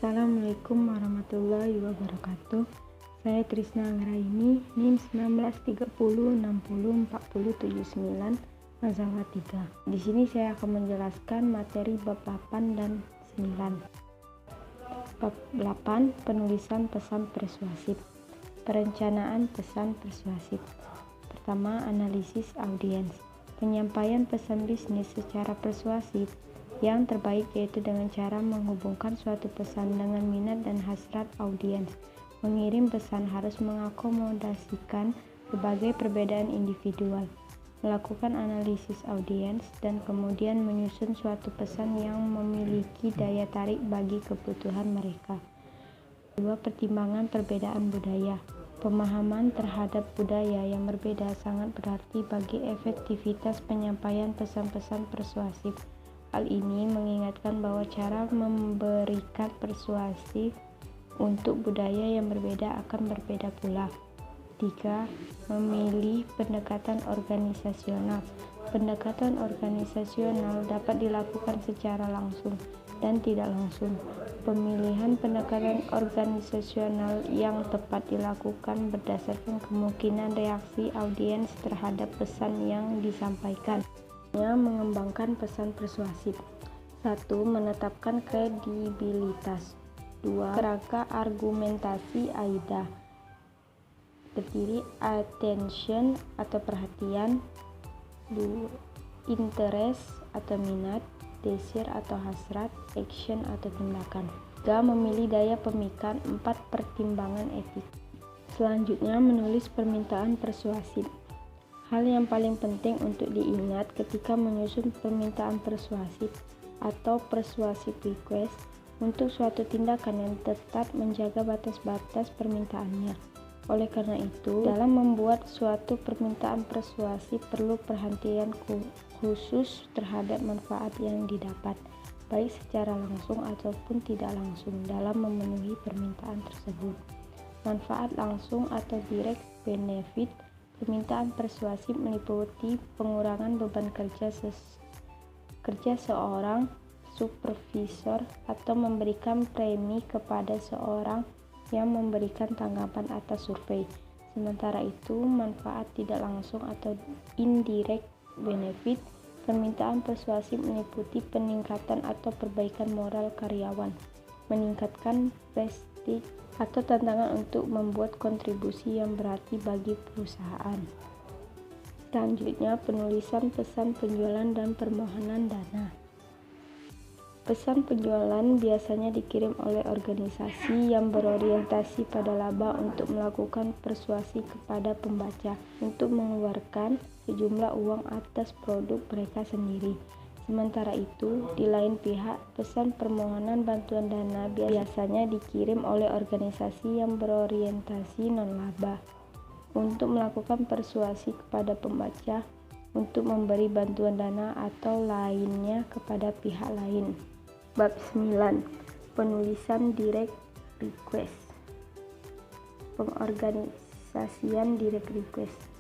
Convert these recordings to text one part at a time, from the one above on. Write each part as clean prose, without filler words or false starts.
Assalamualaikum warahmatullahi wabarakatuh. Saya Trisna Anggraini, NIM 1930604079, Mazhab 3. Di sini saya akan menjelaskan materi bab 8 dan 9. Bab 8, penulisan pesan persuasif. Perencanaan pesan persuasif. Pertama, analisis audiens. Penyampaian pesan bisnis secara persuasif yang terbaik yaitu dengan cara menghubungkan suatu pesan dengan minat dan hasrat audiens. Mengirim pesan harus mengakomodasikan berbagai perbedaan individual. Melakukan analisis audiens dan kemudian menyusun suatu pesan yang memiliki daya tarik bagi kebutuhan mereka. 2. Pertimbangan perbedaan budaya. Pemahaman terhadap budaya yang berbeda sangat berarti bagi efektivitas penyampaian pesan-pesan persuasif. Hal ini mengingatkan bahwa cara memberikan persuasi untuk budaya yang berbeda akan berbeda pula. 3. Memilih pendekatan organisasional. Pendekatan organisasional dapat dilakukan secara langsung dan tidak langsung. Pemilihan pendekatan organisasional yang tepat dilakukan berdasarkan kemungkinan reaksi audiens terhadap pesan yang disampaikan. Mengembangkan pesan persuasif. 1. Menetapkan kredibilitas. 2. Kerangka argumentasi AIDA terdiri attention atau perhatian, 2. Interest atau minat, desire atau hasrat, action atau tindakan. 3. Memilih daya pemikat. 4. Pertimbangan etik. Selanjutnya, menulis permintaan persuasif. Hal yang paling penting untuk diingat ketika menyusun permintaan persuasif atau persuasive request untuk suatu tindakan yang tetap menjaga batas-batas permintaannya. Oleh karena itu, dalam membuat suatu permintaan persuasif perlu perhatian khusus terhadap manfaat yang didapat, baik secara langsung ataupun tidak langsung dalam memenuhi permintaan tersebut. Manfaat langsung atau direct benefit. Permintaan persuasif meliputi pengurangan beban kerja seorang supervisor atau memberikan premi kepada seorang yang memberikan tanggapan atas survei. Sementara itu, manfaat tidak langsung atau indirect benefit. Permintaan persuasif meliputi peningkatan atau perbaikan moral karyawan, meningkatkan prestige atau tantangan untuk membuat kontribusi yang berarti bagi perusahaan. Selanjutnya, penulisan pesan penjualan dan permohonan dana. Pesan penjualan biasanya dikirim oleh organisasi yang berorientasi pada laba untuk melakukan persuasi kepada pembaca untuk mengeluarkan sejumlah uang atas produk mereka sendiri. Sementara itu, di lain pihak, pesan permohonan bantuan dana biasanya dikirim oleh organisasi yang berorientasi non-laba untuk melakukan persuasi kepada pembaca untuk memberi bantuan dana atau lainnya kepada pihak lain. Bab 9. Penulisan direct request. Pengorganisasian direct request.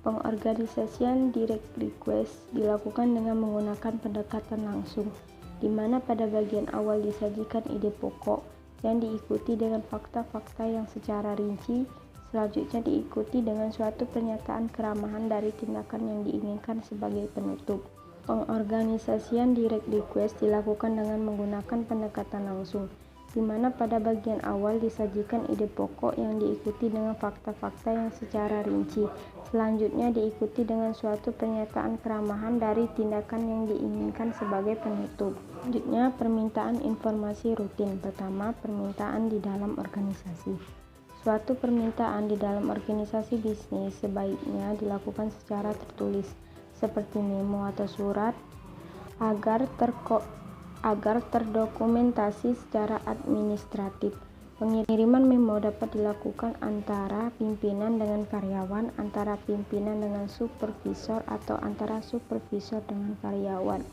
Pengorganisasian direct request dilakukan dengan menggunakan pendekatan langsung, di mana pada bagian awal disajikan ide pokok yang diikuti dengan fakta-fakta yang secara rinci, selanjutnya diikuti dengan suatu pernyataan keramahan dari tindakan yang diinginkan sebagai penutup. Pengorganisasian direct request dilakukan dengan menggunakan pendekatan langsung, di mana pada bagian awal disajikan ide pokok yang diikuti dengan fakta-fakta yang secara rinci. Selanjutnya diikuti dengan suatu pernyataan keramahan dari tindakan yang diinginkan sebagai penutup. Selanjutnya, permintaan informasi rutin. Pertama, permintaan di dalam organisasi. Suatu permintaan di dalam organisasi bisnis sebaiknya dilakukan secara tertulis, seperti memo atau surat, agar terdokumentasi secara administratif. Pengiriman memo dapat dilakukan antara pimpinan dengan karyawan, antara pimpinan dengan supervisor, atau antara supervisor dengan karyawan.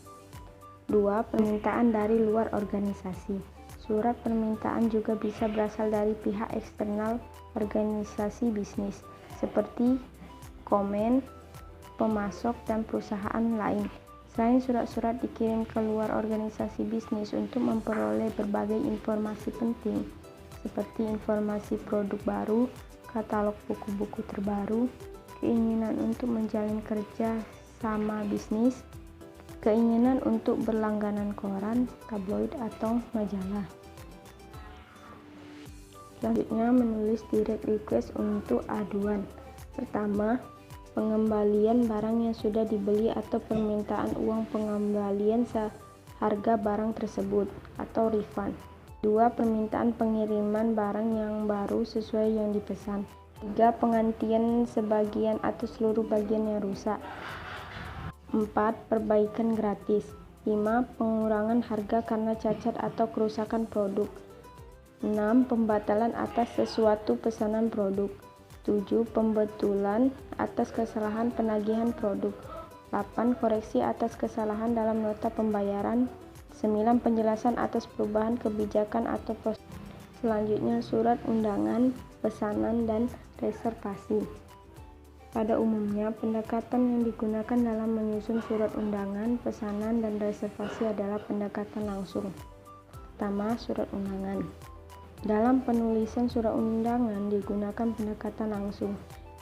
2. Permintaan dari luar organisasi. Surat permintaan juga bisa berasal dari pihak eksternal organisasi bisnis, seperti komen, pemasok, dan perusahaan lain. Selain surat-surat dikirim ke luar organisasi bisnis untuk memperoleh berbagai informasi penting, seperti informasi produk baru, katalog buku-buku terbaru, keinginan untuk menjalin kerja sama bisnis, keinginan untuk berlangganan koran, tabloid, atau majalah. Selanjutnya, menulis direct request untuk aduan. Pertama, pengembalian barang yang sudah dibeli atau permintaan uang pengembalian seharga barang tersebut atau refund. 2. Permintaan pengiriman barang yang baru sesuai yang dipesan. 3. Penggantian sebagian atau seluruh bagian yang rusak. 4. Perbaikan gratis. 5. Pengurangan harga karena cacat atau kerusakan produk. 6. Pembatalan atas sesuatu pesanan produk. 7. Pembetulan atas kesalahan penagihan produk. 8. Koreksi atas kesalahan dalam nota pembayaran. 9. Penjelasan atas perubahan kebijakan atau proses. Selanjutnya, surat undangan, pesanan, dan reservasi. Pada umumnya, pendekatan yang digunakan dalam menyusun surat undangan, pesanan, dan reservasi adalah pendekatan langsung. Pertama, surat undangan. Dalam penulisan surat undangan digunakan pendekatan langsung.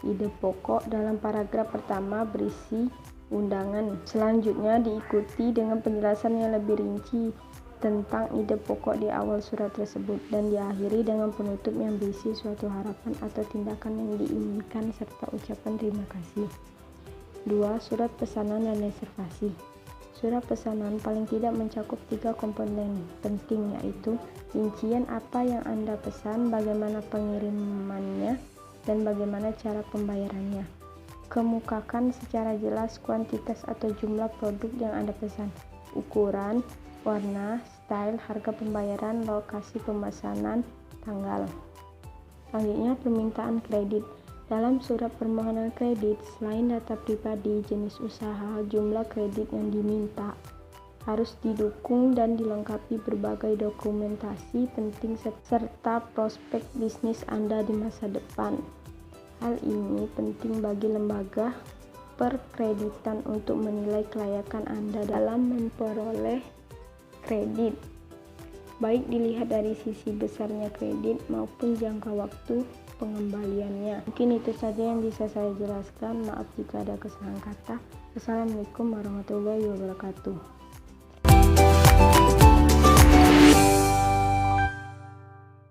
Ide pokok dalam paragraf pertama berisi undangan. Selanjutnya diikuti dengan penjelasan yang lebih rinci tentang ide pokok di awal surat tersebut, dan diakhiri dengan penutup yang berisi suatu harapan atau tindakan yang diinginkan serta ucapan terima kasih. 2. Surat pesanan dan reservasi. Surat pesanan paling tidak mencakup 3 komponen penting, yaitu rincian apa yang Anda pesan, bagaimana pengirimannya, dan bagaimana cara pembayarannya. Kemukakan secara jelas kuantitas atau jumlah produk yang Anda pesan, ukuran, warna, style, harga pembayaran, lokasi pemesanan, tanggal. Selanjutnya, permintaan kredit. Dalam surat permohonan kredit, selain data pribadi, jenis usaha, jumlah kredit yang diminta, harus didukung dan dilengkapi berbagai dokumentasi penting serta prospek bisnis Anda di masa depan. Hal ini penting bagi lembaga perkreditan untuk menilai kelayakan Anda dalam memperoleh kredit, baik dilihat dari sisi besarnya kredit maupun jangka waktu pengembaliannya. Mungkin itu saja yang bisa saya jelaskan. Maaf jika ada kesalahan kata. Assalamualaikum warahmatullahi wabarakatuh.